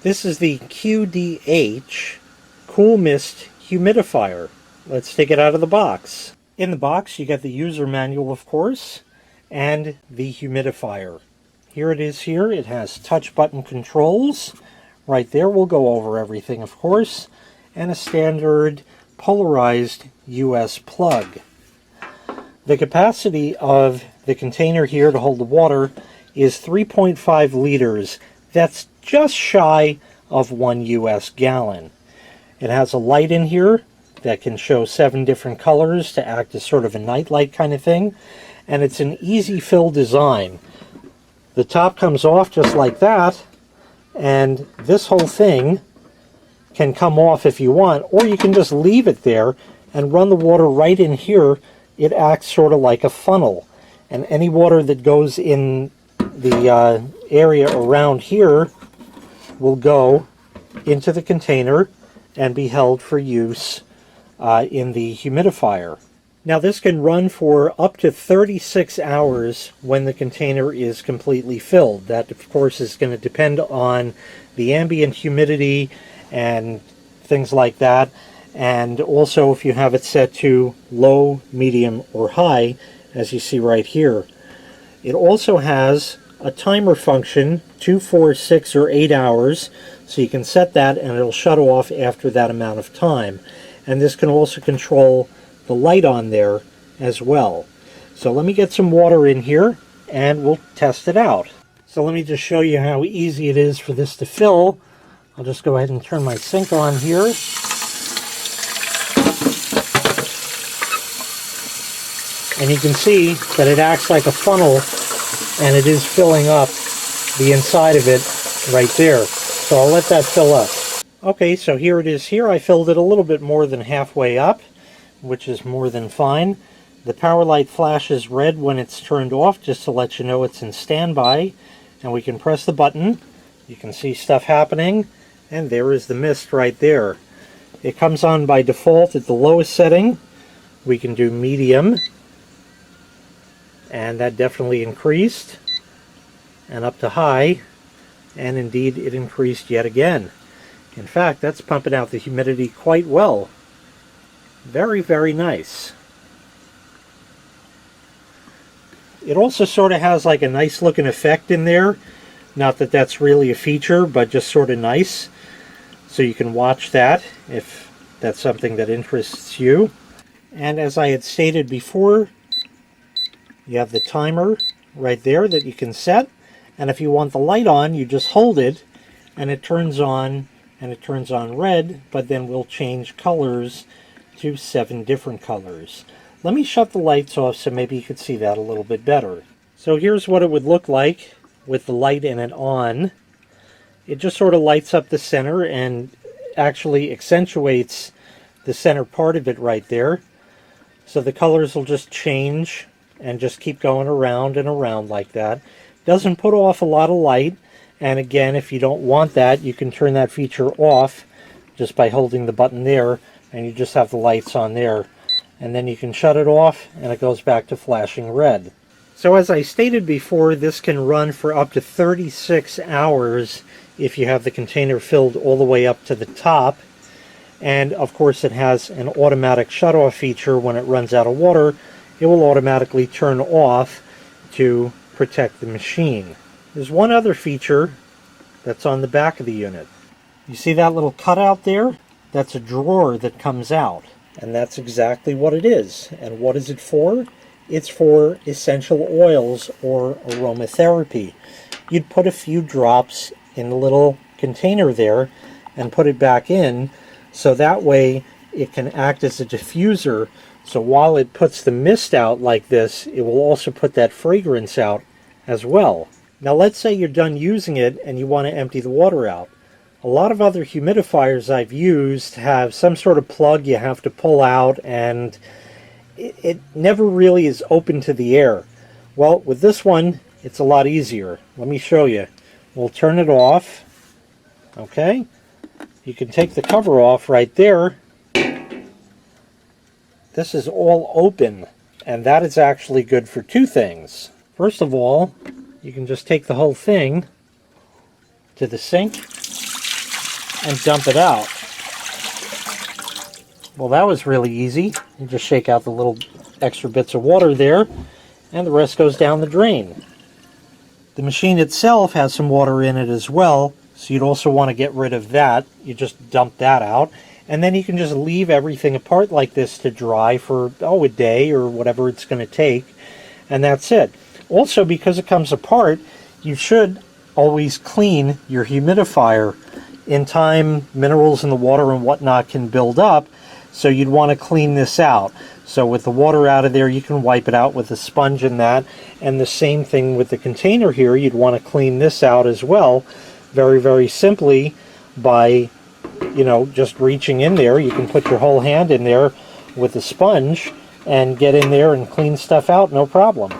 This is the QDH Cool Mist Humidifier. Let's take it out of the box. In the box you get the user manual, of course, and the humidifier. Here it is here. It has touch button controls. Right there, we'll go over everything, of course, and a standard polarized US plug. The capacity of the container here to hold the water is 3.5 liters. That's just shy of 1 US gallon. It has a light in here that can show 7 different colors to act as sort of a night light kind of thing, and it's an easy fill design. The top comes off just like that, and this whole thing can come off if you want, or you can just leave it there and run the water right in here. It acts sort of like a funnel, and any water that goes in the area around here will go into the container and be held for use in the humidifier. Now this can run for up to 36 hours when the container is completely filled. That of course is going to depend on the ambient humidity and things like that, and also if you have it set to low, medium, or high, as you see right here. It also has a timer function, 2, 4, 6, or 8 hours, so you can set that and it'll shut off after that amount of time. And this can also control the light on there as well. So let me get some water in here and we'll test it out. So let me just show you how easy it is for this to fill. I'll just go ahead and turn my sink on here. And you can see that it acts like a funnel, and it is filling up the inside of it right there. So I'll let that fill up. Okay, so here it is here. I filled it a little bit more than halfway up, which is more than fine. The power light flashes red when it's turned off, just to let you know it's in standby. And we can press the button. You can see stuff happening, and there is the mist right there. It comes on by default at the lowest setting. We can do medium, and that definitely increased, and up to high, and indeed it increased yet again. In fact, that's pumping out the humidity quite well. Very, very nice. It also sort of has like a nice looking effect in there. Not that that's really a feature, but just sort of nice. So you can watch that if that's something that interests you. And as I had stated before, you have the timer right there that you can set. And if you want the light on, you just hold it and it turns on, and it turns on red, but then we'll change colors to 7 different colors. Let me shut the lights off so maybe you could see that a little bit better. So here's what it would look like with the light in it on. It just sort of lights up the center and actually accentuates the center part of it right there. So the colors will just change and just keep going around and around like that. Doesn't put off a lot of light, and again, if you don't want that, you can turn that feature off just by holding the button there, and you just have the lights on there. And then you can shut it off and it goes back to flashing red. So as I stated before, this can run for up to 36 hours if you have the container filled all the way up to the top. And of course it has an automatic shut-off feature. When it runs out of water, it will automatically turn off to protect the machine. There's one other feature that's on the back of the unit. You see that little cutout there? That's a drawer that comes out. And that's exactly what it is. And what is it for? It's for essential oils or aromatherapy. You'd put a few drops in the little container there and put it back in, so that way it can act as a diffuser. So while it puts the mist out like this, it will also put that fragrance out as well. Now let's say you're done using it and you want to empty the water out. A lot of other humidifiers I've used have some sort of plug you have to pull out, and it never really is open to the air. Well, with this one, it's a lot easier. Let me show you. We'll turn it off. Okay? You can take the cover off right there. This is all open, and that is actually good for 2 things. First of all, you can just take the whole thing to the sink and dump it out. Well, that was really easy. You just shake out the little extra bits of water there, and the rest goes down the drain. The machine itself has some water in it as well, so you'd also want to get rid of that. You just dump that out, and then you can just leave everything apart like this to dry for, a day or whatever it's going to take, and that's it. Also, because it comes apart, you should always clean your humidifier. In time, minerals in the water and whatnot can build up, so you'd want to clean this out. So with the water out of there, you can wipe it out with a sponge and that. And the same thing with the container here, you'd want to clean this out as well, very, very simply by, just reaching in there. You can put your whole hand in there with a sponge and get in there and clean stuff out, no problem.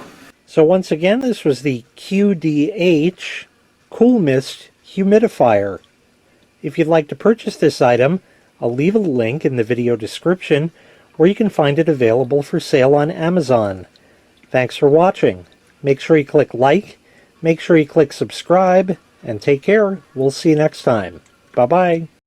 So once again, this was the QDH Cool Mist Humidifier. If you'd like to purchase this item, I'll leave a link in the video description, or you can find it available for sale on Amazon. Thanks for watching. Make sure you click like, make sure you click subscribe, and take care. We'll see you next time. Bye-bye.